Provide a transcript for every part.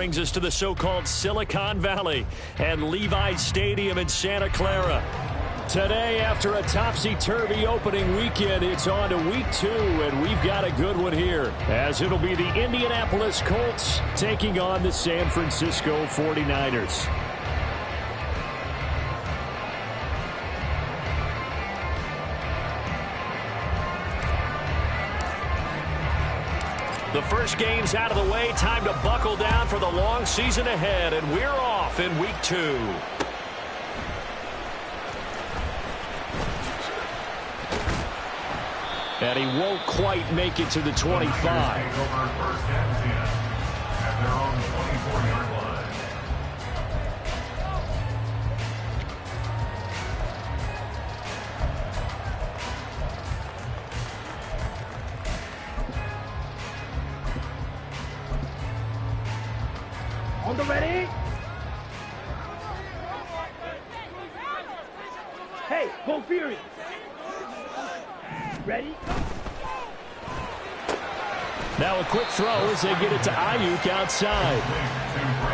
brings us to the so-called Silicon Valley and Levi's Stadium in Santa Clara. Today, after a topsy-turvy opening weekend, it's on to week 2, and we've got a good one here, as it'll be the Indianapolis Colts taking on the San Francisco 49ers. The first game's out of the way. Time to buckle down for the long season ahead, and we're off in week 2. And he won't quite make it to the 25. First and 10 at their own 24-yard line. On the ready? Hey, go Fury! Ready? Now a quick throw as they get it to Ayuk outside.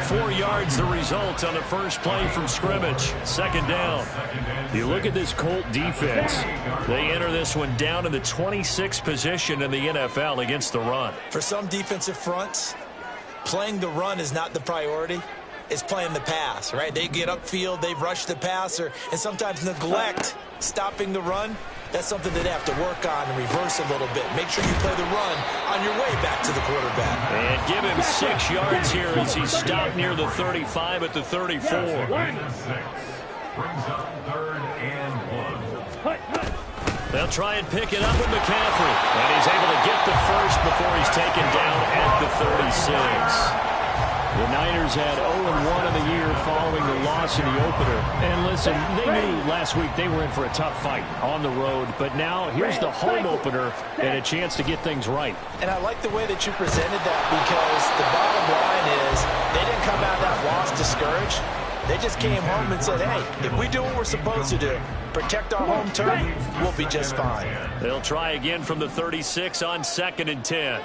4 yards the result on the first play from scrimmage. Second down. You look at this Colt defense. They enter this one down in the 26th position in the NFL against the run. For some defensive fronts, playing the run is not the priority. It's playing the pass, right? They get upfield, they rush the passer, and sometimes neglect stopping the run. That's something that they have to work on and reverse a little bit. Make sure you play the run on your way back to the quarterback. And give him 6 yards here as he stopped near the 35 at the 34. Brings up 3rd and 1. They'll try and pick it up with McCaffrey. And he's able to get the first before he's taken down at the 36. The Niners had 0-1 in the year following the loss in the opener. And listen, they knew last week they were in for a tough fight on the road. But now here's the home opener and a chance to get things right. And I like the way that you presented that, because the bottom line is they didn't come out of that loss discouraged. They just came home and said, hey, if we do what we're supposed to do, protect our home turf, we'll be just fine. They'll try again from the 36 on 2nd and 10.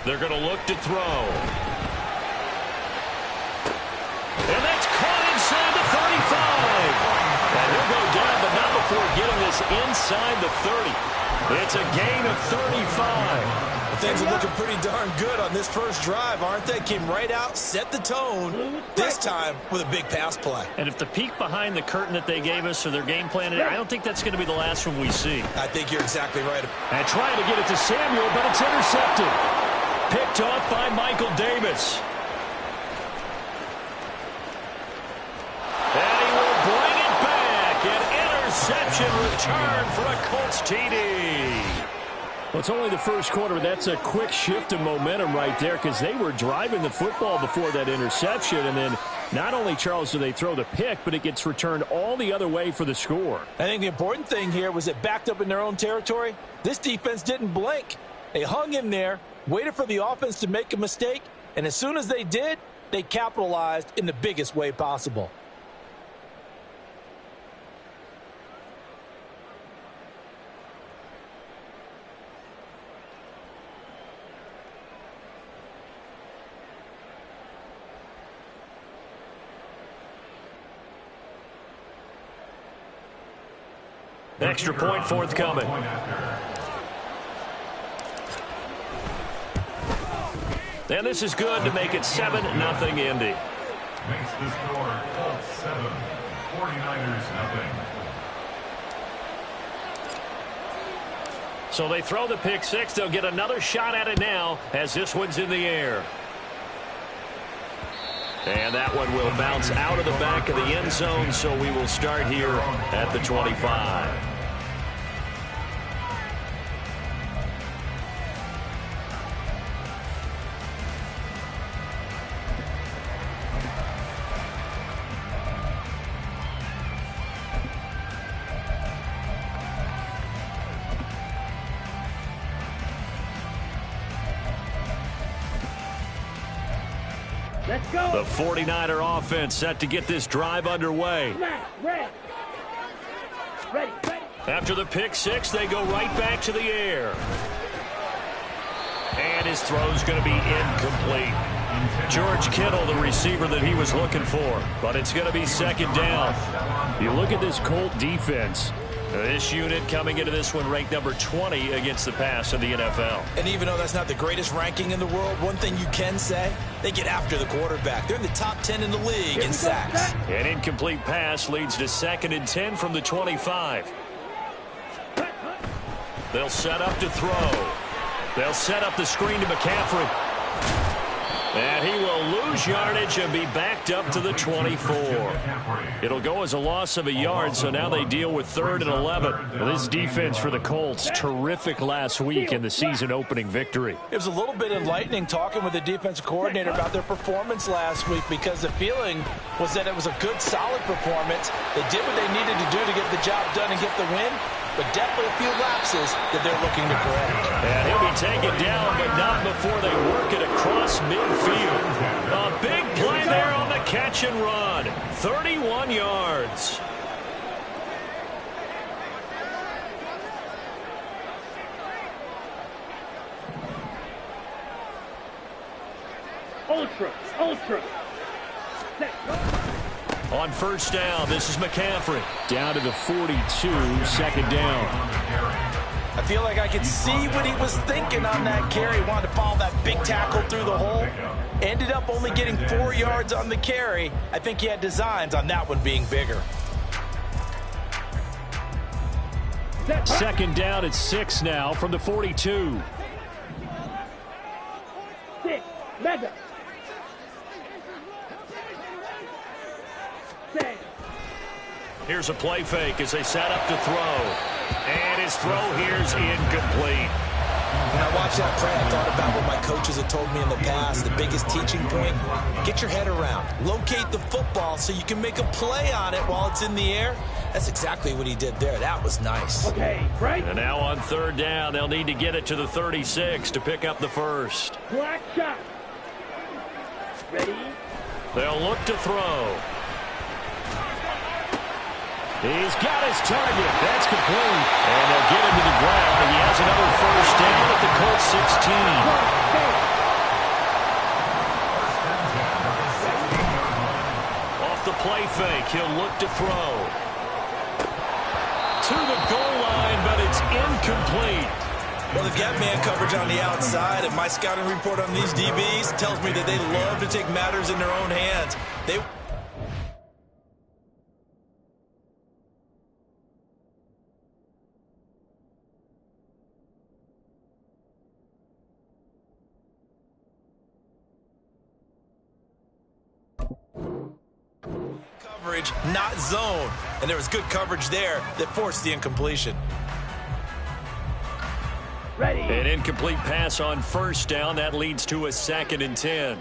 They're going to look to throw. And that's caught inside the 35. And he'll go down, but not before getting this inside the 30. It's a gain of 35. Things are looking pretty darn good on this first drive, aren't they? Came right out, set the tone, this time with a big pass play. And if the peek behind the curtain that they gave us or their game plan, I don't think that's going to be the last one we see. I think you're exactly right. And trying to get it to Samuel, but it's intercepted. Picked off by Michael Davis. And he will bring it back. An interception return for a Colts TD. Well, it's only the first quarter, but that's a quick shift of momentum right there, because they were driving the football before that interception. And then not only, Charles, do they throw the pick, but it gets returned all the other way for the score. I think the important thing here was it backed up in their own territory. This defense didn't blink. They hung in there, waited for the offense to make a mistake, and as soon as they did, they capitalized in the biggest way possible. Extra point forthcoming. And this is good to make it 7-0 Indy. Makes the score Colts 7, 49ers 0. So they throw the pick six. They'll get another shot at it now as this one's in the air. And that one will bounce out of the back of the end zone, so we will start here at the 25. Let's go. The 49er offense set to get this drive underway. Ready. After the pick six, they go right back to the air. And his throw's going to be incomplete. George Kittle, the receiver that he was looking for. But it's going to be second down. You look at this Colt defense. This unit coming into this one ranked number 20 against the pass in the NFL. And even though that's not the greatest ranking in the world, one thing you can say, they get after the quarterback. They're in the top 10 in the league in sacks. An incomplete pass leads to 2nd and 10 from the 25. They'll set up to throw. They'll set up the screen to McCaffrey. And he will lose yardage and be backed up to the 24. It'll go as a loss of a yard, so now they deal with 3rd and 11. This defense for the Colts, terrific last week in the season-opening victory. It was a little bit enlightening talking with the defensive coordinator about their performance last week, because the feeling was that it was a good, solid performance. They did what they needed to do to get the job done and get the win, but definitely a few lapses that they're looking to correct. And he'll be taken down, but not before they work it across midfield. A big play there on the catch and run. 31 yards. Ultra. Set. On first down, this is McCaffrey. Down to the 42, second down. I feel like I could see what he was thinking on that carry. He wanted to follow that big tackle through the hole. Ended up only getting 4 yards on the carry. I think he had designs on that one being bigger. Second down at 6 now from the 42. 6. Mega. 6. Here's a play fake as they set up to throw. And his throw here's incomplete. When I watched that play, I thought about what my coaches had told me in the past. The biggest teaching point, get your head around. Locate the football so you can make a play on it while it's in the air. That's exactly what he did there. That was nice. Okay, right. And now on third down, they'll need to get it to the 36 to pick up the first. Black shot. Ready? They'll look to throw. He's got his target. That's complete. And they'll get him to the ground. And he has another first down at the Colts 16. Off the play fake, he'll look to throw. To the goal line, but it's incomplete. Well, they've got man coverage on the outside, and my scouting report on these DBs tells me that they love to take matters in their own hands. Coverage, not zone. And there was good coverage there that forced the incompletion. Ready. An incomplete pass on first down. That leads to a 2nd and 10.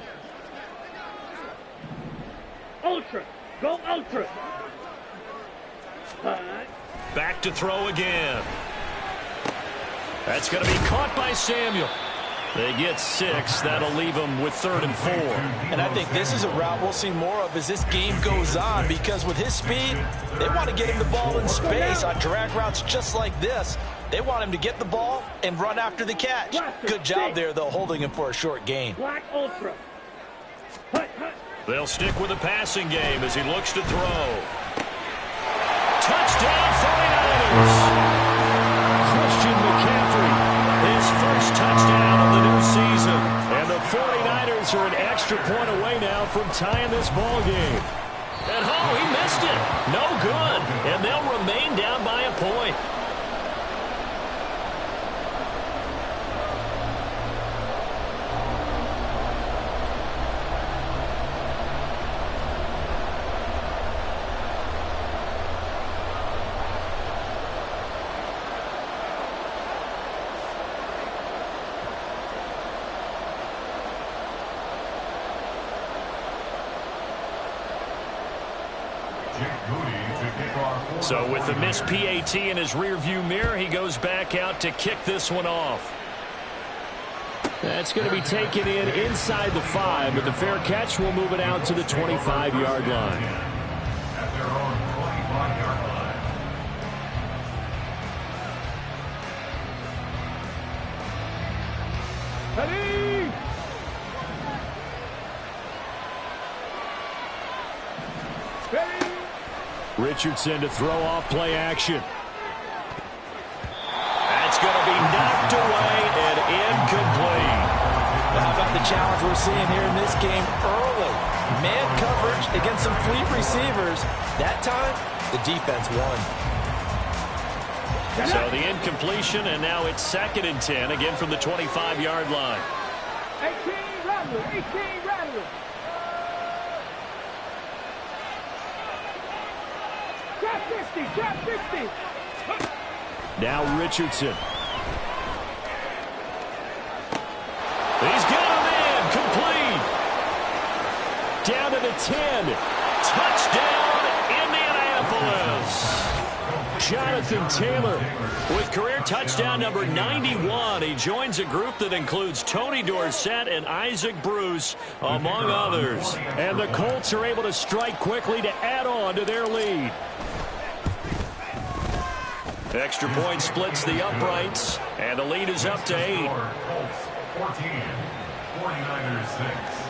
Ultra. Go ultra. Back to throw again. That's going to be caught by Samuel. They get 6. That'll leave them with 3rd and 4. And I think this is a route we'll see more of as this game goes on, because with his speed, they want to get him the ball in space on drag routes just like this. They want him to get the ball and run after the catch. Good job there, though, holding him for a short gain. Black ultra. They'll stick with the passing game as he looks to throw. Touchdown 49ers! Christian McCaffrey. His first touchdown of the new season. And the 49ers are an extra point away now from tying this ball game. And he missed it. No good. And they'll remain down by a point. So with the missed PAT in his rearview mirror, he goes back out to kick this one off. That's going to be taken in inside the 5, but the fair catch will move it out to the 25-yard line. At their own 25-yard line. Ready. Ready. Richardson to throw off play action. That's going to be knocked away and incomplete. How about the challenge we're seeing here in this game early? Man coverage against some fleet receivers. That time, the defense won. So the incompletion, and now it's 2nd and 10, again from the 25-yard line. 18 Rattler. 18 Rattler. Trap 50. Trap 50. Now Richardson. He's got him in. Complete. Down to the 10. Touchdown, Indianapolis. Jonathan Taylor with career touchdown number 91. He joins a group that includes Tony Dorsett and Isaac Bruce, among others. And the Colts are able to strike quickly to add on to their lead. Extra point splits the uprights, and the lead is up to 8. Colts 14, 49ers 6.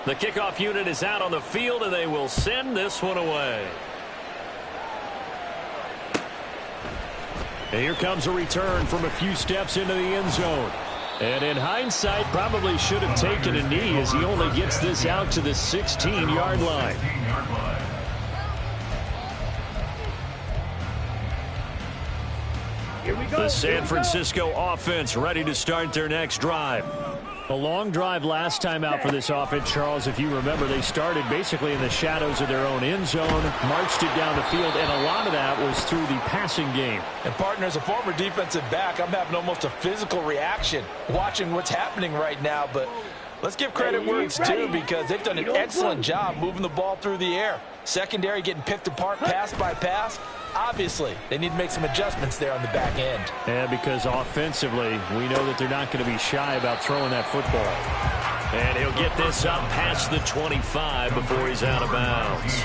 The kickoff unit is out on the field, and they will send this one away. And here comes a return from a few steps into the end zone. And in hindsight, probably should have taken a knee as he only gets this out to the 16-yard line. Here we go. The San Francisco offense ready to start their next drive. A long drive last time out for this offense, Charles. If you remember, they started basically in the shadows of their own end zone, marched it down the field, and a lot of that was through the passing game. And, partner, as a former defensive back, I'm having almost a physical reaction watching what's happening right now. But let's give credit where it's due, because they've done an excellent job moving the ball through the air. Secondary getting picked apart pass by pass. Obviously, they need to make some adjustments there on the back end. And because offensively, we know that they're not going to be shy about throwing that football. And he'll get this up past the 25 before he's out of bounds.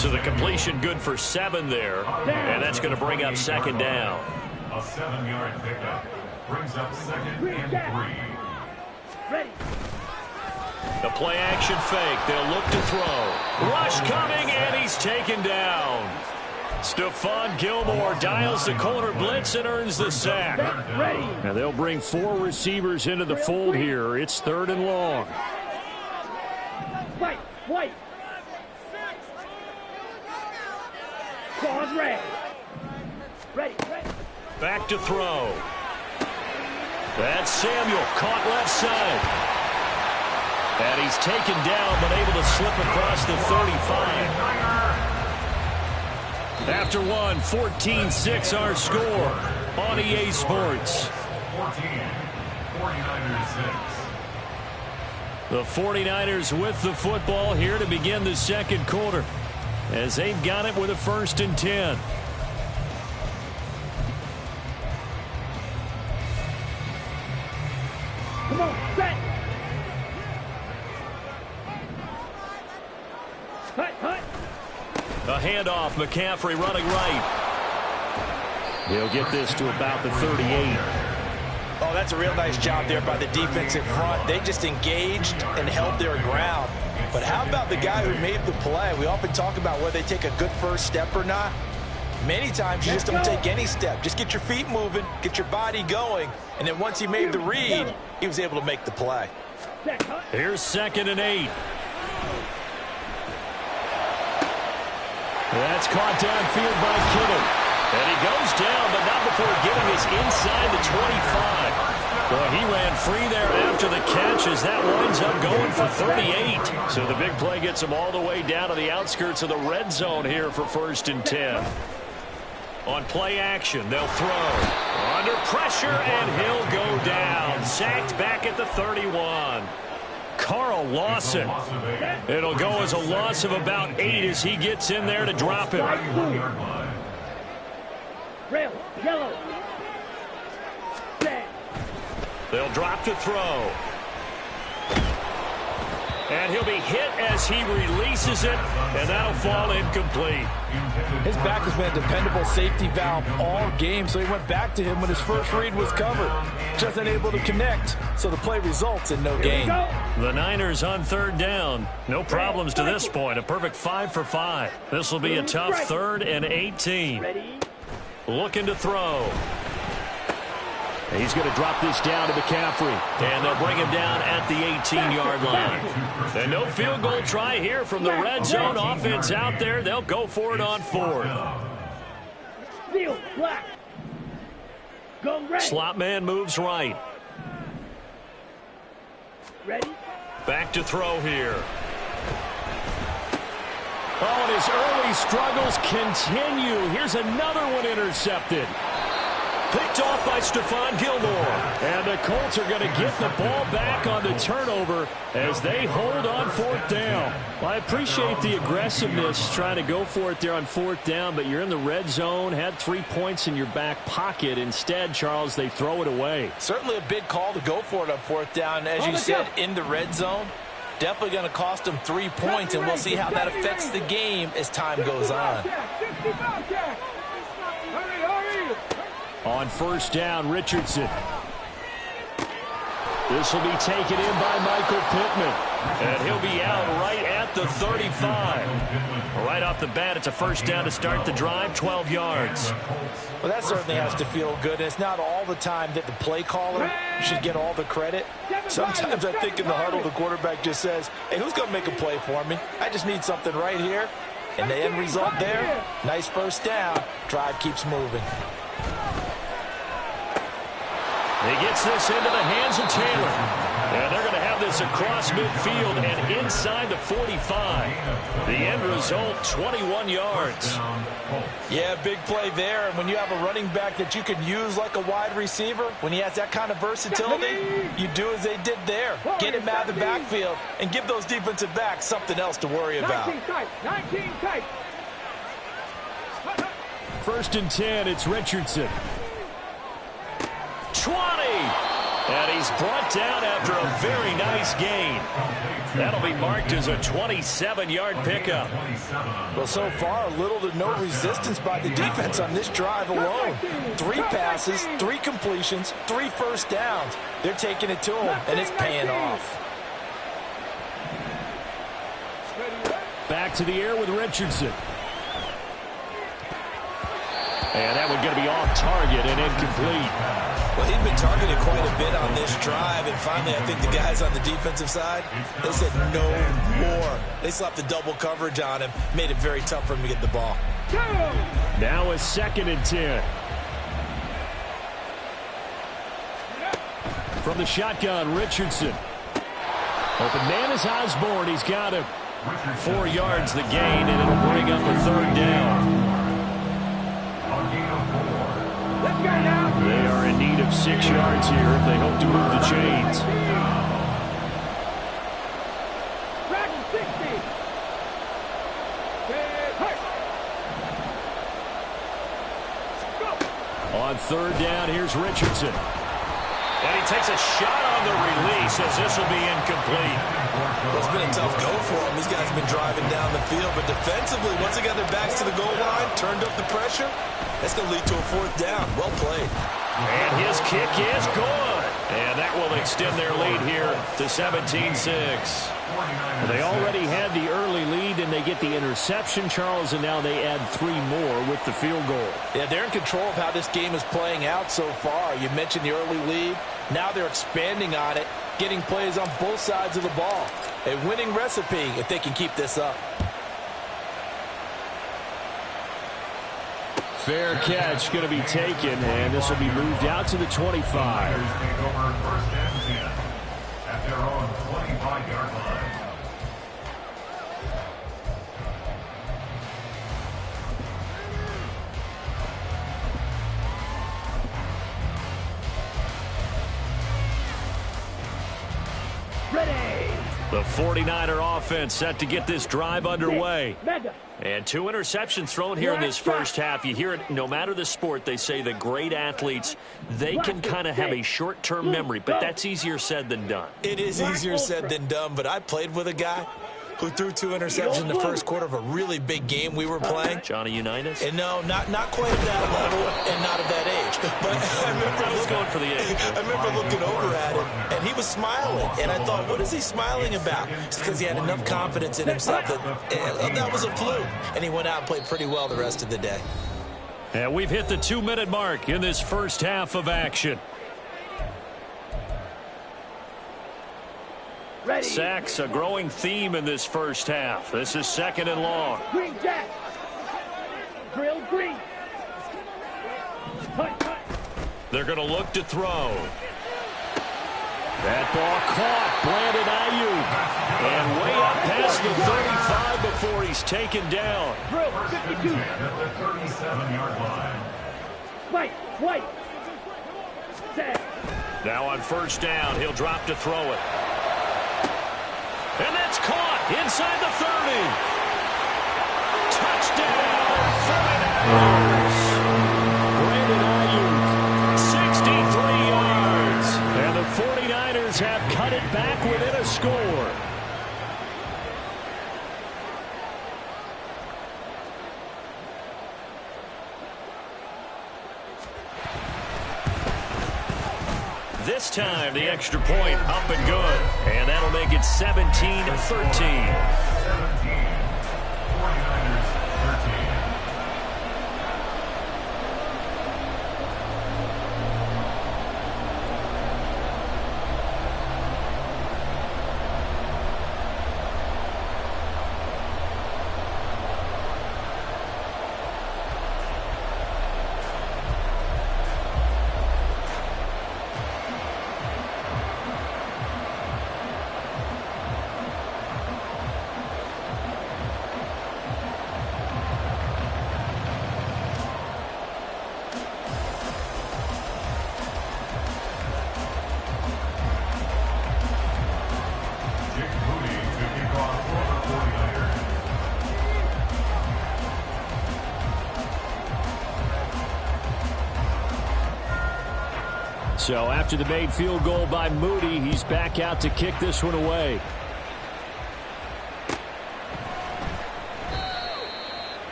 So the completion good for 7 there, and that's going to bring up 2nd down. A 7-yard pickup brings up 2nd and 3. Ready. The play action fake. They'll look to throw. Rush coming, and he's taken down. Stephon Gilmore dials the corner blitz and earns the sack. Ready. Now they'll bring 4 receivers into the fold here. It's 3rd and long. White. Claws red. Ready. Back to throw. That's Samuel, caught left side. And he's taken down, but able to slip across the 35. After one, 14-6 our score on EA Sports. 14, 49ers 6. The 49ers with the football here to begin the 2nd quarter, as they've got it with a 1st and 10. Come on, set. Hut. A handoff, McCaffrey running right. He'll get this to about the 38. Oh, that's a real nice job there by the defensive front. They just engaged and held their ground. But how about the guy who made the play? We often talk about whether they take a good first step or not. Many times you just don't take any step. Just get your feet moving, get your body going, and then once he made the read, he was able to make the play. Here's 2nd and 8. That's caught downfield by Kittle. And he goes down, but not before getting us inside the 25. Well, he ran free there after the catch as that winds up going for 38. So the big play gets him all the way down to the outskirts of the red zone here for 1st and 10. On play action, they'll throw. Under pressure, and he'll go down. Sacked back at the 31. Carl Lawson. It'll go as a loss of about 8 as he gets in there to drop him. Rail, yellow. Set. They'll drop to throw. And he'll be hit as he releases it, and that'll fall incomplete. His back has been a dependable safety valve all game, so he went back to him when his first read was covered. Just unable to connect, so the play results in no gain. The Niners on third down. No problems to this point. A perfect 5 for 5. This will be a tough 3rd and 18. Looking to throw. He's going to drop this down to McCaffrey, and they'll bring him down at the 18-yard line. And no field goal try here from the red zone. Offense out there. They'll go for it on 4th. Steal, black. Go ready. Slot man moves right. Ready. Back to throw here. Oh, and his early struggles continue. Here's another one intercepted. Picked off by Stephon Gilmore. And the Colts are going to get the ball back on the turnover as they hold on 4th down. Well, I appreciate the aggressiveness trying to go for it there on 4th down, but you're in the red zone, had 3 points in your back pocket. Instead, Charles, they throw it away. Certainly a big call to go for it on 4th down. As you said, in the red zone, definitely going to cost them 3 points, and we'll see how that affects the game as time goes on. On 1st down, Richardson. This will be taken in by Michael Pittman. And he'll be out right at the 35. Right off the bat, it's a 1st down to start the drive, 12 yards. Well, that certainly has to feel good. It's not all the time that the play caller should get all the credit. Sometimes I think in the huddle, the quarterback just says, hey, who's going to make a play for me? I just need something right here. And the end result there, nice 1st down. Drive keeps moving. He gets this into the hands of Taylor. And they're going to have this across midfield and inside the 45. The end result, 21 yards. Yeah, big play there. And when you have a running back that you can use like a wide receiver, when he has that kind of versatility, you do as they did there. Get him out of the backfield and give those defensive backs something else to worry about. 19 tight. 1st and 10, it's Richardson. 20. And he's brought down after a very nice gain. That'll be marked as a 27-yard pickup. Well, so far, little to no resistance by the defense on this drive alone. 3 passes, 3 completions, 3 1st downs. They're taking it to him, and it's paying off. Back to the air with Richardson. And that one going to be off target and incomplete. Well, he'd been targeted quite a bit on this drive, and finally I think the guys on the defensive side, they said no more. They slapped the double coverage on him, made it very tough for him to get the ball. Now a 2nd and 10. From the shotgun, Richardson. Open man is Osborne. He's got him. 4 yards the gain, and it'll bring up a 3rd down. They are in need of 6 yards here if they hope to move the chains. On 3rd down, here's Richardson. And he takes a shot on the release as this will be incomplete. Well, it's been a tough go for him. These guys have been driving down the field, but defensively, once they got their backs to the goal line, turned up the pressure, that's going to lead to a 4th down. Well played. And his kick is good. And that will extend their lead here to 17-6. They already had the early lead, and they get the interception, Charles, and now they add 3 more with the field goal. Yeah, they're in control of how this game is playing out so far. You mentioned the early lead. Now they're expanding on it, getting plays on both sides of the ball. A winning recipe if they can keep this up. Fair catch going to be taken, and this will be moved out to the 25. At their own 25-yard line. The 49er offense set to get this drive underway. Mega. And 2 interceptions thrown here in this first half. You hear it, no matter the sport, they say the great athletes, they can kind of have a short-term memory, but that's easier said than done. It is easier said than done, but I played with a guy who threw 2 interceptions in the first quarter of a really big game we were playing. Johnny Unitas? And no, not quite at that level and not at that age. But I was going for the age. I remember looking over at him, and he was smiling. And I thought, what is he smiling about? It's because he had enough confidence in himself that was a fluke. And he went out and played pretty well the rest of the day. And we've hit the 2-minute mark in this first half of action. Ready. Sacks, a growing theme in this first half. This is 2nd and long. Green jack. Drill green. Hunt. They're going to look to throw. That ball caught. Brandon Ayuk. And way up past the 35 before he's taken down. Drill 52. At the 37-yard line. White. Set. Now on first down, he'll drop to throw it. And that's caught inside the 30. Touchdown, 49ers. Brandon Ayuk, 63 yards. And the 49ers have cut it back within a score. This time, the extra point up and good. And that'll make it 17-13. 17. 49ers 13. So after the made field goal by Moody, he's back out to kick this one away.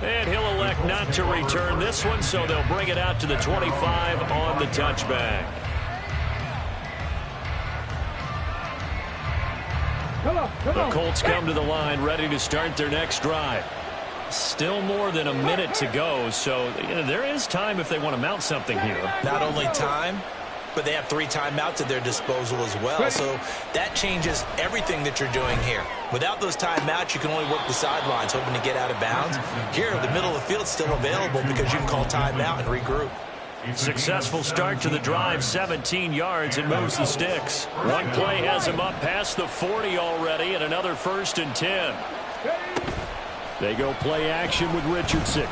And he'll elect not to return this one, so they'll bring it out to the 25 on the touchback. The Colts come to the line ready to start their next drive. Still more than a minute to go, so there is time if they want to mount something here. Not only time, but they have 3 timeouts at their disposal as well. So that changes everything that you're doing here. Without those timeouts, you can only work the sidelines, hoping to get out of bounds. Here, the middle of the field is still available because you can call timeout and regroup. Successful start to the drive, 17 yards, and moves the sticks. One play has him up past the 40 already, and another 1st and 10. They go play action with Richardson.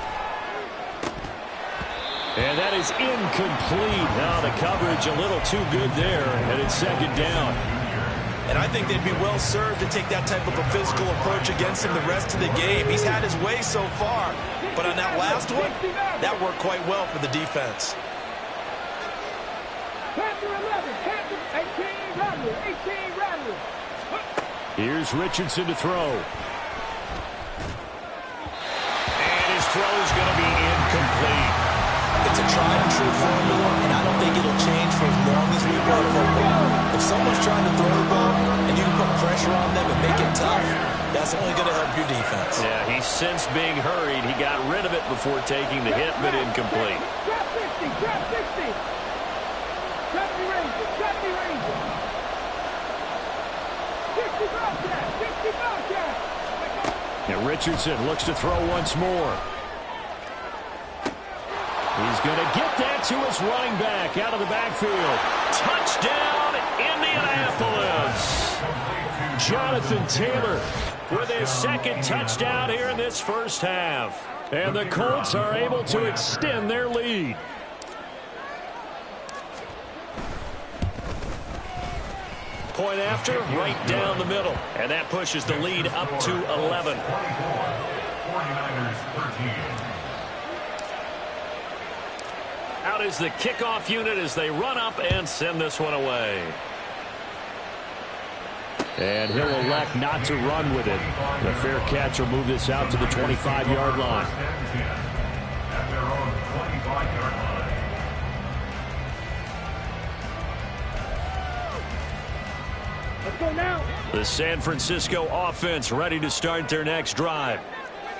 And that is incomplete. Now the coverage a little too good there, and it's 2nd down. And I think they'd be well served to take that type of a physical approach against him the rest of the game. He's had his way so far. But on that last one, that worked quite well for the defense. Panther 11, 18 Rattler. Here's Richardson to throw. Throw's going to be incomplete. It's a tried and true formula, and I don't think it'll change for as long as we play football. If someone's trying to throw the ball and you can put pressure on them and make it tough, that's only going to help your defense. Yeah, he's since being hurried. He got rid of it before taking the hit, but incomplete. Drop 60, drop 60. 70 Rangers, 70 Rangers. 60 Bobcats, 60 Bobcats. And Richardson looks to throw once more. He's going to get that to his running back out of the backfield. Touchdown, Indianapolis. Jonathan Taylor with his 2nd touchdown here in this first half. And the Colts are able to extend their lead. point after, right down the middle. And that pushes the lead up to 11. 49ers 13. Out is the kickoff unit as they run up and send this one away. And he'll elect not to run with it. The fair catch will move this out to the 25-yard line. At their own 25-yard line. Let's go now. The San Francisco offense ready to start their next drive.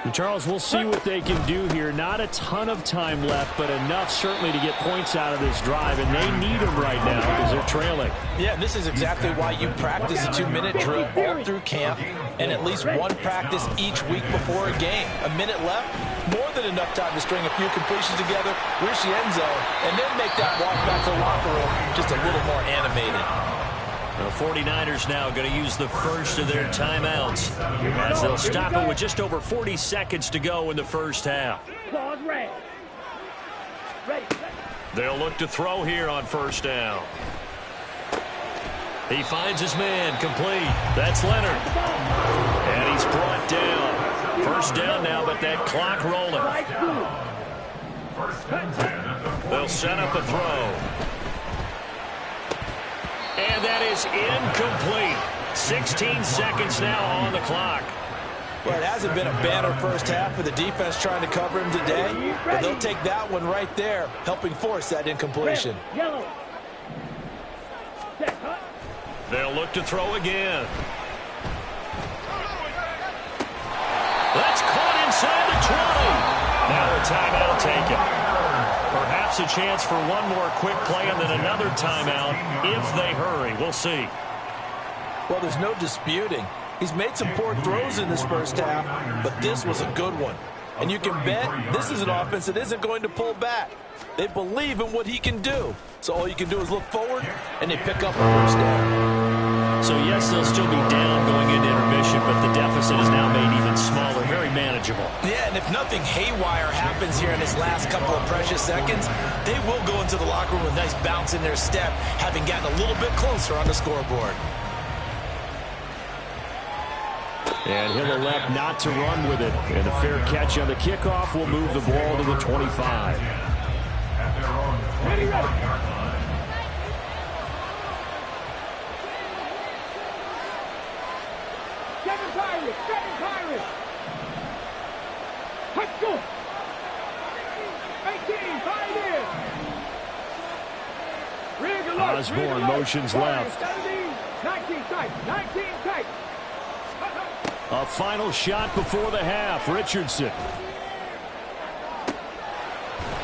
And Charles, we'll see what they can do here. Not a ton of time left, but enough certainly to get points out of this drive, and they need them right now because they're trailing. Yeah, and this is exactly why you practice a 2-minute drill all through camp and at least one practice each week before a game. A minute left, more than enough time to string a few completions together, reach the end zone, and then make that walk back to the locker room just a little more animated. The 49ers now going to use the first of their timeouts as they'll stop it with just over 40 seconds to go in the first half. Pause, ready. Ready. They'll look to throw here on first down. He finds his man, complete. That's Leonard. And he's brought down. First down now, but that clock rolling. They'll set up a throw. And that is incomplete. 16 seconds now on the clock. Well, it hasn't been a banner first half with the defense trying to cover him today, but they'll take that one right there, helping force that incompletion. Yellow. They'll look to throw again. That's caught inside the 20. Now a timeout taken. Perhaps a chance for one more quick play and then another timeout if they hurry. We'll see. Well, there's no disputing. He's made some poor throws in this first half, but this was a good one. And you can bet this is an offense that isn't going to pull back. They believe in what he can do. So all you can do is look forward, and they pick up a first down. So, yes, they'll still be down going into intermission, but the deficit is now made even smaller, very manageable. Yeah, and if nothing haywire happens here in this last couple of precious seconds, they will go into the locker room with a nice bounce in their step, having gotten a little bit closer on the scoreboard. And he'll elect not to run with it. And the fair catch on the kickoff will move the ball to the 25. At their own 25-yard line. Second Pirates. Let's go. 18, 5 in. Osborne motions left. 19 tight. A final shot before the half. Richardson.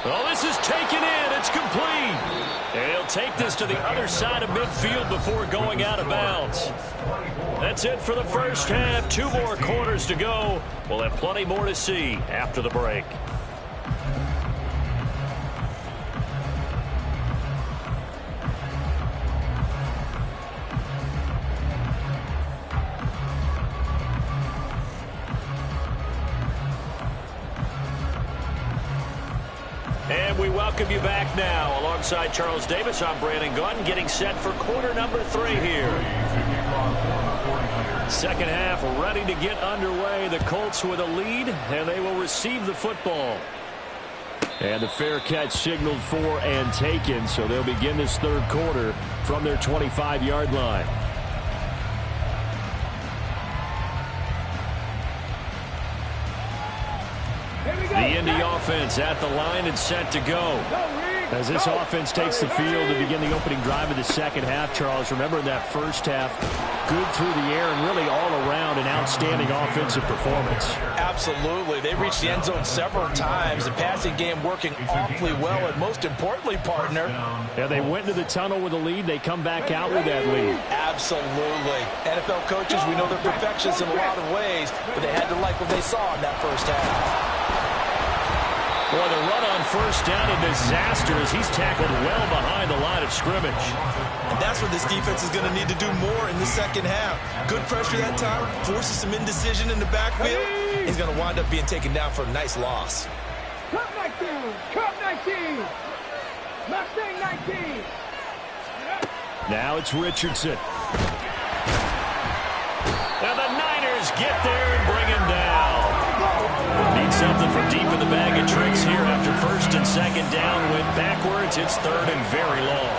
Oh, this is taken in. It's complete. And he'll take this to the other side of midfield before going out of bounds. That's it for the first half. 2 more quarters to go. We'll have plenty more to see after the break. And we welcome you back now. Alongside Charles Davis, I'm Brandon Gunn, getting set for quarter number 3 here. Second half ready to get underway. The Colts with a lead, and they will receive the football. And the fair catch signaled for and taken, so they'll begin this third quarter from their 25-yard line. The Indy offense at the line and set to go. As this offense takes the field to begin the opening drive of the second half, Charles, remember in that first half, good through the air and really all around an outstanding offensive performance. Absolutely. They reached the end zone several times. The passing game working awfully well, and most importantly, partner. Yeah, they went into the tunnel with a lead. They come back out with that lead. Absolutely. NFL coaches, we know they're perfectionists in a lot of ways, but they had to like what they saw in that first half. Boy, the run on first down, a disaster as he's tackled well behind the line of scrimmage. And that's what this defense is going to need to do more in the second half. Good pressure that time, forces some indecision in the backfield. He's going to wind up being taken down for a nice loss. Cup 19. Mustang 19. Now it's Richardson. defenders get there and bring him down. Need something from deep in the bag of tricks here after first and second down. Went backwards. It's third and very long.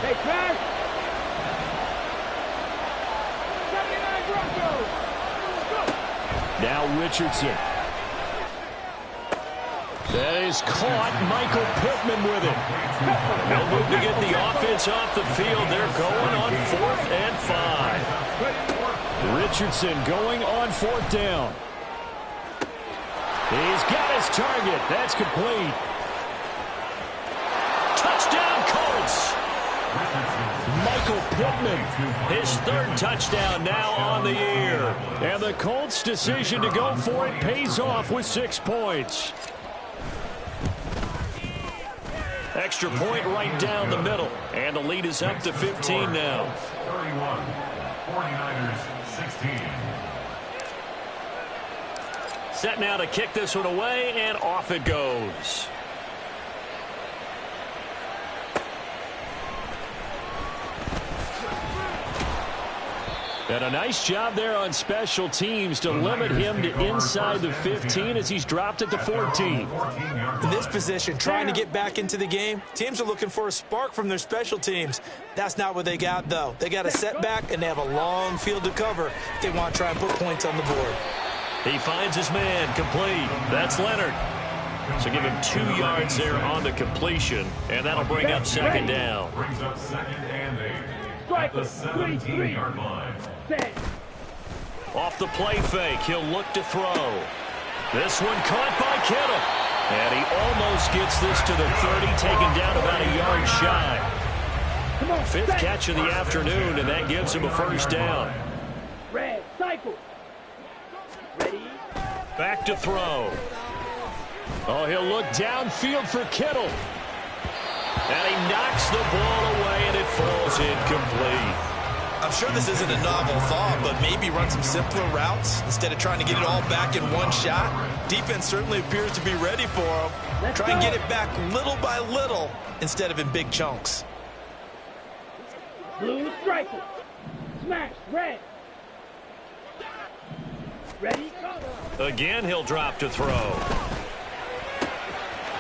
Hey, Trash. 79 Broncos. Now Richardson. That is caught. Michael Pittman with it. No move to get the offense off the field. They're going on 4th and 5. Richardson going on 4th down. He's got his target. That's complete. Touchdown, Colts. Michael Pittman. His 3rd touchdown now on the year. And the Colts' decision to go for it pays off with 6 points. Extra point right down the middle. And the lead is up to 15 now. 31. 49ers 16. Set now to kick this one away, and off it goes. And a nice job there on special teams to limit him to inside the 15 as he's dropped at the 14. In this position, trying to get back into the game, teams are looking for a spark from their special teams. That's not what they got, though. They got a setback, and they have a long field to cover if they want to try and put points on the board. He finds his man, complete. That's Leonard. So give him 2 yards there on the completion, and that'll bring up second down. Brings up 2nd and 8 at the 17-yard line. Off the play fake, he'll look to throw. This one caught by Kittle. And he almost gets this to the 30, taken down about a yard shy. 5th catch of the afternoon, and that gives him a first down. Red, cycle. Ready? Back to throw. Oh, he'll look downfield for Kittle. And he knocks the ball away, and it falls incomplete. I'm sure this isn't a novel thought, but maybe run some simpler routes instead of trying to get it all back in one shot. Defense certainly appears to be ready for him. Try and get it back little by little instead of in big chunks. Blue striker. Smash. Red. Ready? Again, he'll drop to throw.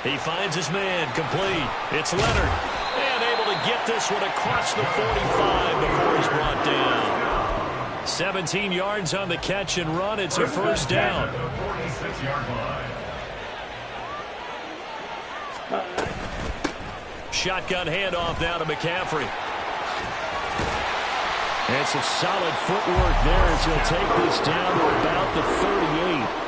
He finds his man, complete. It's Leonard. And able to get this one across the 45 before he's brought down. 17 yards on the catch and run. It's a first down. 46-yard line. Shotgun handoff now to McCaffrey. And some solid footwork there as he'll take this down to about the 38.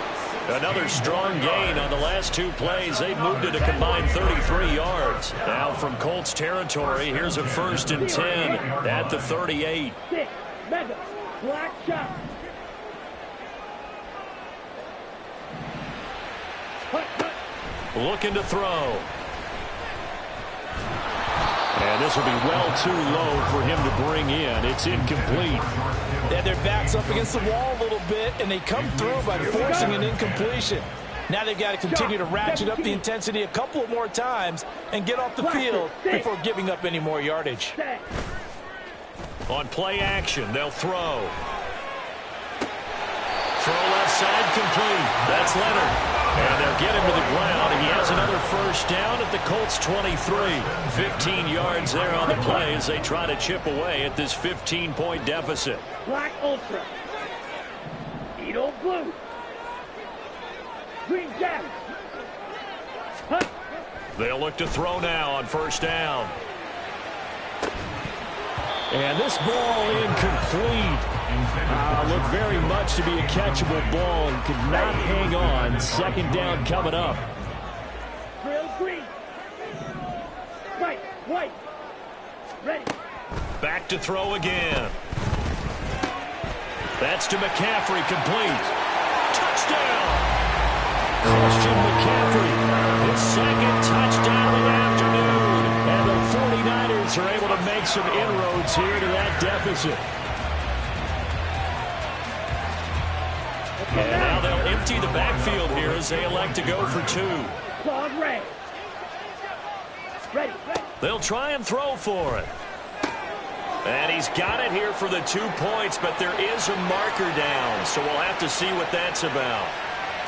Another strong gain on the last 2 plays. They've moved it a combined 33 yards. Now from Colts territory, here's a 1st and 10 at the 38. 6. Mega. Black shot. Looking to throw. And this will be well too low for him to bring in. It's incomplete. They had their backs up against the wall a little bit, and they come through by forcing an incompletion. Now they've got to continue to ratchet up the intensity a couple more times and get off the field before giving up any more yardage. On play action, they'll throw. Throw left side, complete. That's Leonard. And they'll get him to the ground. He has another first down at the Colts 23. 15 yards there on the play as they try to chip away at this 15-point deficit. Black Ultra. Edo Blue. Green Jacket. They'll look to throw now on first down. And this ball incomplete. Looked very much to be a catchable ball and could not hang on. 2nd down coming up. Drill green. White. Ready. Back to throw again. That's to McCaffrey, complete. Touchdown! Christian McCaffrey, his 2nd touchdown of the afternoon. And the 49ers are able to make some inroads here to that deficit. And now they'll empty the backfield here as they elect to go for 2. Claude Ray. Ready. They'll try and throw for it. And he's got it here for the 2 points, but there is a marker down, so we'll have to see what that's about.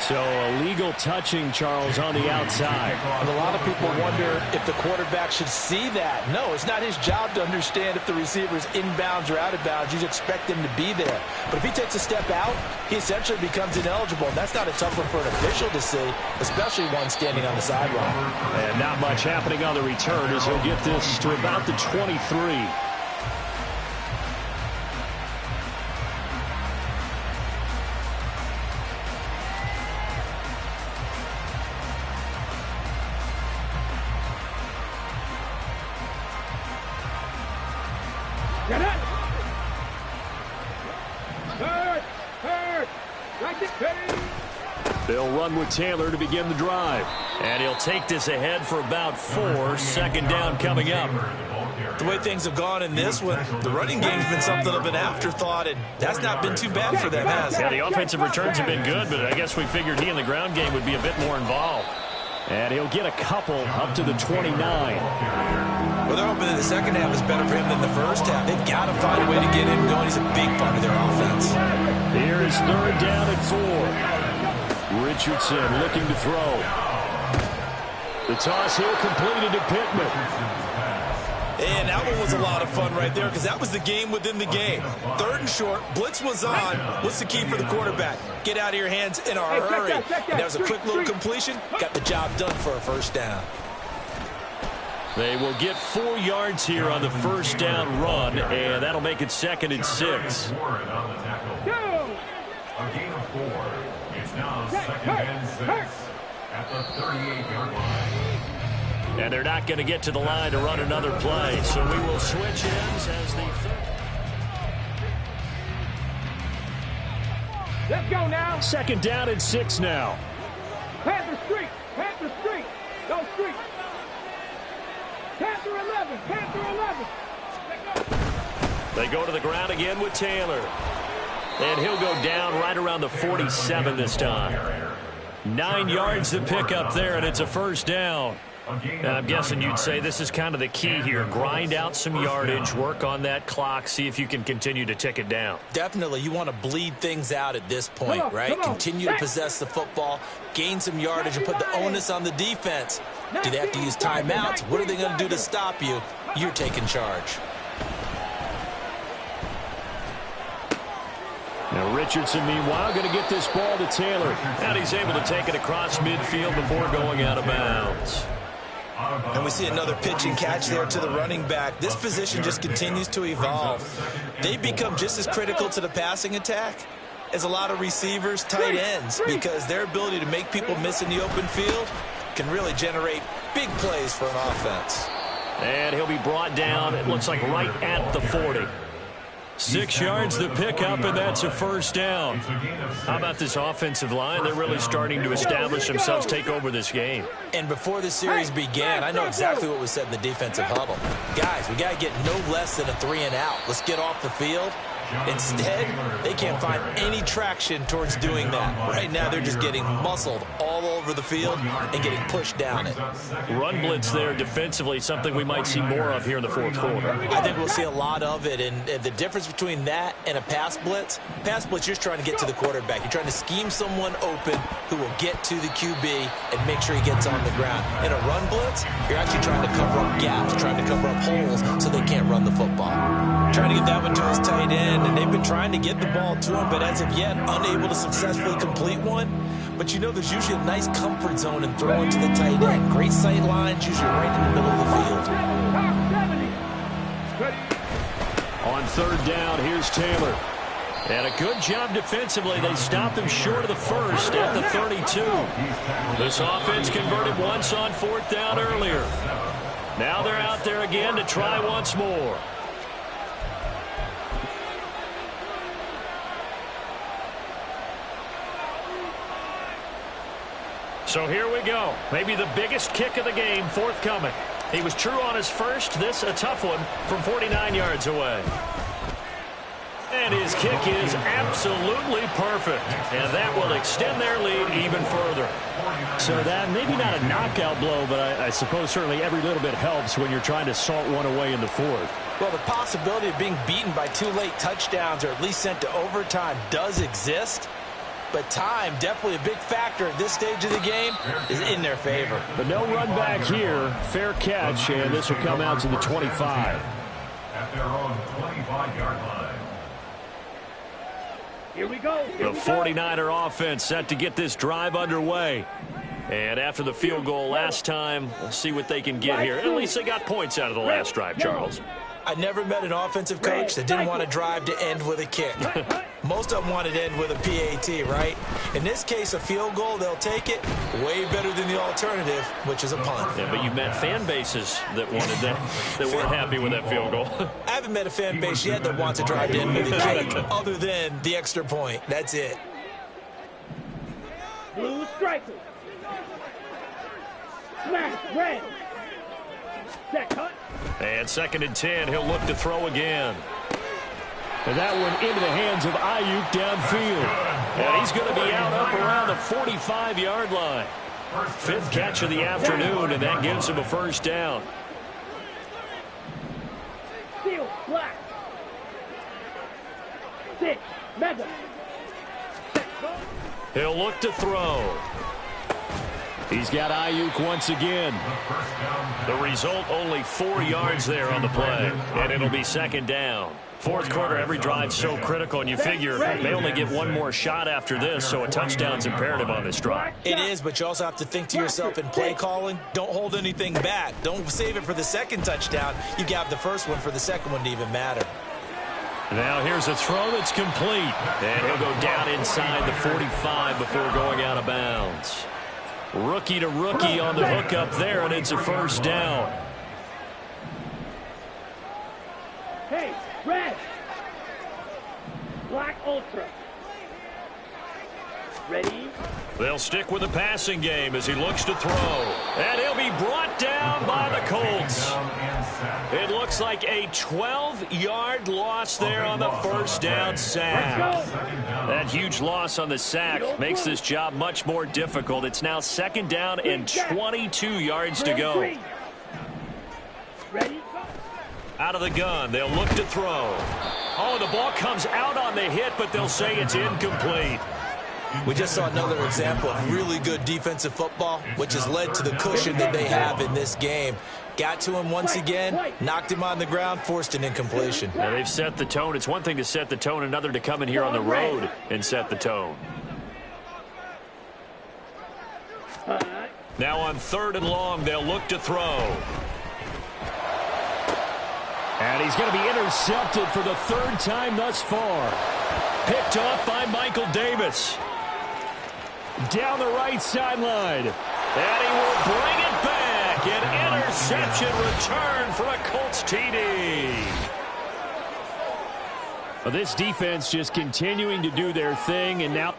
So illegal touching, Charles, on the outside. And a lot of people wonder if the quarterback should see that. No, it's not his job to understand if the receiver is inbounds or out of bounds. You expect him to be there. But if he takes a step out, he essentially becomes ineligible. And that's not a tough one for an official to see, especially one standing on the sideline. And not much happening on the return as he'll get this to about the 23. They'll run with Taylor to begin the drive. And he'll take this ahead for about 4. Second down coming up. The way things have gone in this one, the running game's been something of an afterthought, and that's not been too bad for them, has it? Yeah, the offensive returns have been good, but I guess we figured he in the ground game would be a bit more involved. And he'll get a couple up to the 29. Well, they're hoping that the second half is better for him than the first half. They've got to find a way to get him going. He's a big part of their offense. Here is third down and 4. Richardson looking to throw. The toss here completed to Pittman. And that one was a lot of fun right there because that was the game within the game. Third and short, blitz was on. What's the key for the quarterback? Get out of your hands in a hurry. And that was a quick little completion. Got the job done for a first down. They will get 4 yards here on the first down run, and that'll make it 2nd and 6. A gain of 4. It's now 2nd and 6 at the 38-yard line. And they're not going to get to the line to run another play, so we will switch ends as the Let's go now. 2nd down and 6 now. Panther street. Panther street. Go street. Panther 11. Panther 11. They go to the ground again with Taylor. And he'll go down right around the 47 this time. 9 yards to pick up there, and it's a first down. And I'm guessing you'd say this is kind of the key here. Grind out some yardage, work on that clock, see if you can continue to tick it down. Definitely, you want to bleed things out at this point, right? Continue to possess the football, gain some yardage, and put the onus on the defense. Do they have to use timeouts? What are they going to do to stop you? You're taking charge. Now Richardson, meanwhile, going to get this ball to Taylor. And he's able to take it across midfield before going out of bounds. And we see another pitch and catch there to the running back. This position just continues to evolve. They've become just as critical to the passing attack as a lot of receivers, tight ends, because their ability to make people miss in the open field can really generate big plays for an offense. And he'll be brought down, it looks like right at the 40. 6 yards to pick up, and that's a first down. How about this offensive line? They're really starting to establish themselves, take over this game. And before the series began, I know exactly what was said in the defensive huddle. Guys, we got to get no less than a 3 and out. Let's get off the field. Instead, they can't find any traction towards doing that. Right now, they're just getting muscled all over the field and getting pushed down it. Run blitz there defensively, something we might see more of here in the fourth quarter. I think we'll see a lot of it, and the difference between that and a pass blitz, you're just trying to get to the quarterback. You're trying to scheme someone open who will get to the QB and make sure he gets on the ground. In a run blitz, you're actually trying to cover up gaps, trying to cover up holes so they can't run the football. Trying to get that one to his tight end, and they've been trying to get the ball to him, but as of yet, unable to successfully complete one. But you know there's usually a nice comfort zone in throwing to the tight end. Great sight lines, usually right in the middle of the field. On third down, here's Taylor. And a good job defensively. They stopped him short of the first at the 32. This offense converted once on fourth down earlier. Now they're out there again to try once more. So here we go. Maybe the biggest kick of the game forthcoming. He was true on his first. This a tough one from 49 yards away. And his kick is absolutely perfect. And that will extend their lead even further. So that maybe not a knockout blow, but I suppose certainly every little bit helps when you're trying to salt one away in the fourth. Well, the possibility of being beaten by 2 late touchdowns or at least sent to overtime does exist. But time, definitely a big factor at this stage of the game, is in their favor. But no run back here. Fair catch, and this will come out to the 25. At their own 25-yard line. Here we go. The 49er offense set to get this drive underway. And after the field goal last time, we'll see what they can get here. At least they got points out of the last drive, Charles. I never met an offensive coach that didn't want to drive to end with a kick. Most of them wanted to end with a PAT, right? In this case, a field goal, they'll take it way better than the alternative, which is a punt. Yeah, but you've met fan bases that wanted that weren't happy with that field goal. I haven't met a fan base yet that wants to drive to end with a kick other than the extra point. That's it. Blue striker. Smash, red. Set cut. And 2nd and 10, he'll look to throw again. And that one into the hands of Ayuk downfield. And he's going to be out up around the 45-yard line. 5th catch of the afternoon, and that gives him a first down. Steel, black. 6, mega. Set cut. He'll look to throw. He's got Ayuk once again. The result, only 4 yards there on the play, and it'll be 2nd down. 4th quarter, every drive's so critical, and you figure they only get one more shot after this, so a touchdown's imperative on this drive. It is, but you also have to think to yourself in play calling, don't hold anything back. Don't save it for the 2nd touchdown. You got the first one for the 2nd one to even matter. Now here's a throw that's complete, and he'll go down inside the 45 before going out of bounds. Rookie to rookie on the hook up there, and it's a first down. Hey, red. Black ultra. Ready? They'll stick with the passing game as he looks to throw. And he'll be brought down by the Colts. It looks like a 12-yard loss there on the first down sack. That huge loss on the sack makes this job much more difficult. It's now 2nd down and 22 yards to go. Ready? Out of the gun, they'll look to throw. Oh, the ball comes out on the hit, but they'll say it's incomplete. We just saw another example of really good defensive football, which has led to the cushion that they have in this game. Got to him once again, knocked him on the ground, forced an incompletion. Now they've set the tone. It's one thing to set the tone, another to come in here on the road and set the tone. Now on 3rd and long, they'll look to throw. And he's going to be intercepted for the 3rd time thus far. Picked off by Michael Davis. Down the right sideline. And he will bring it back. An interception return for a Colts TD. Well, this defense just continuing to do their thing, and now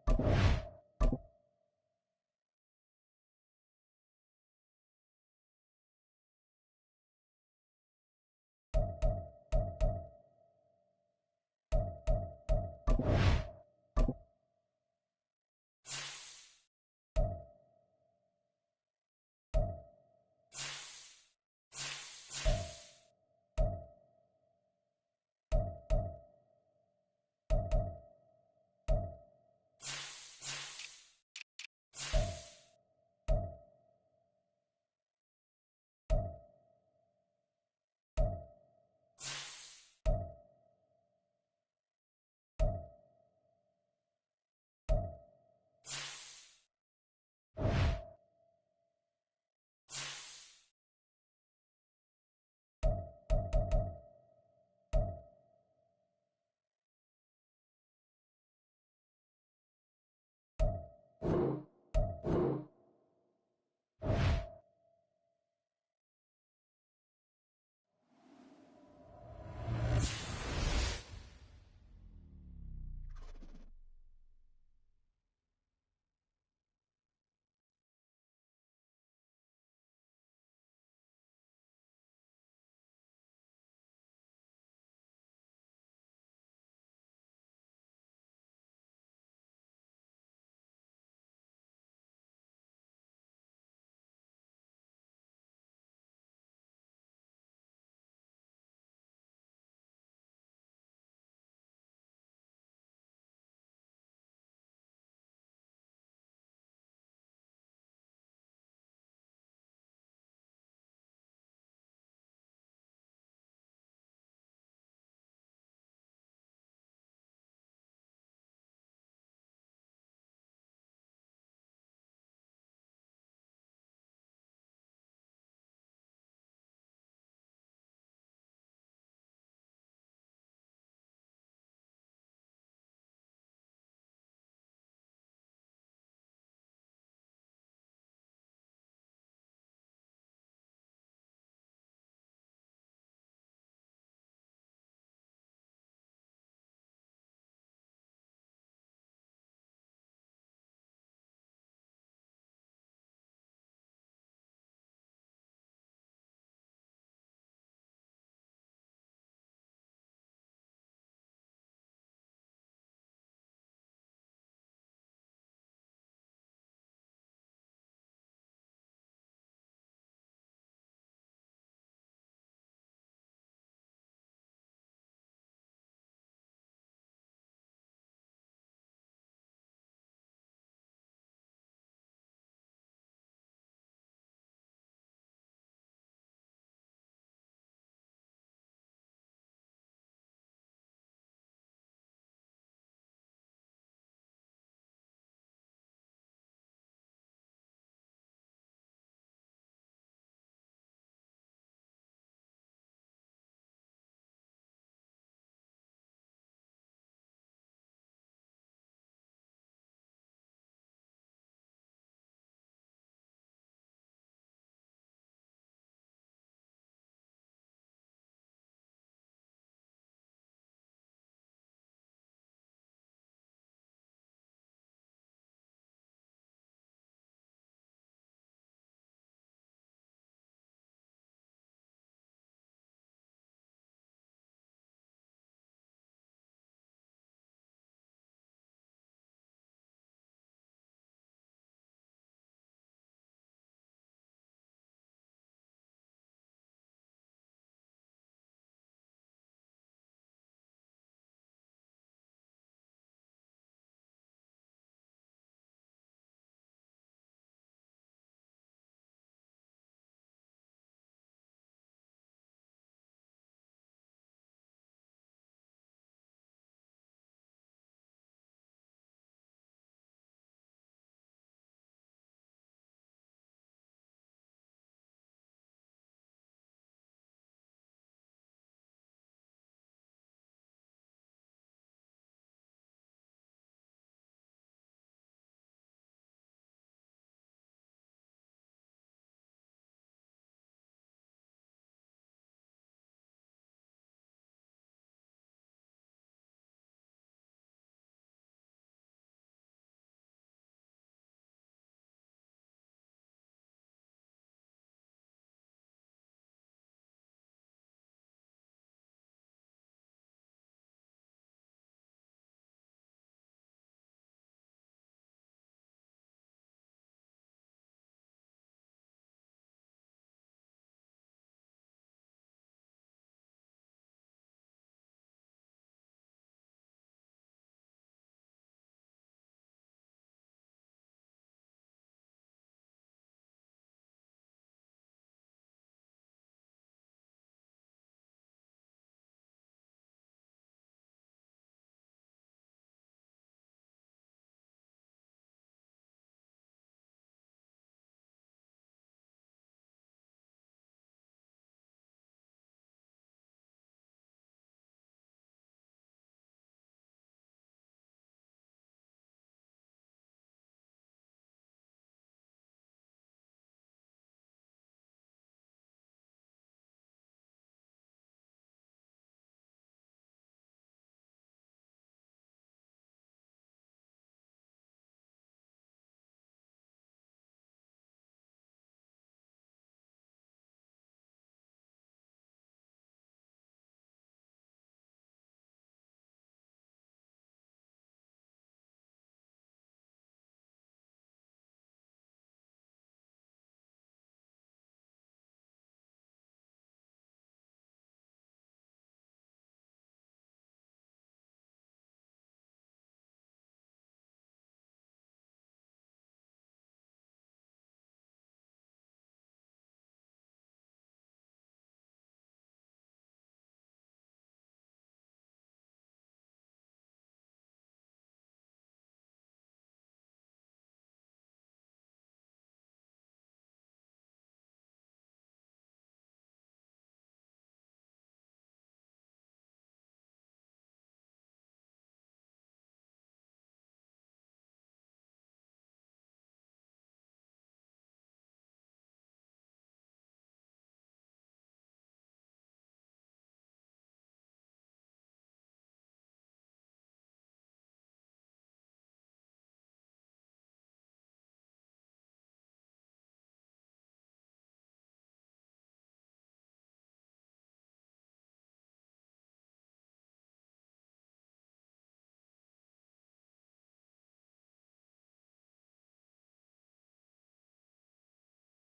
You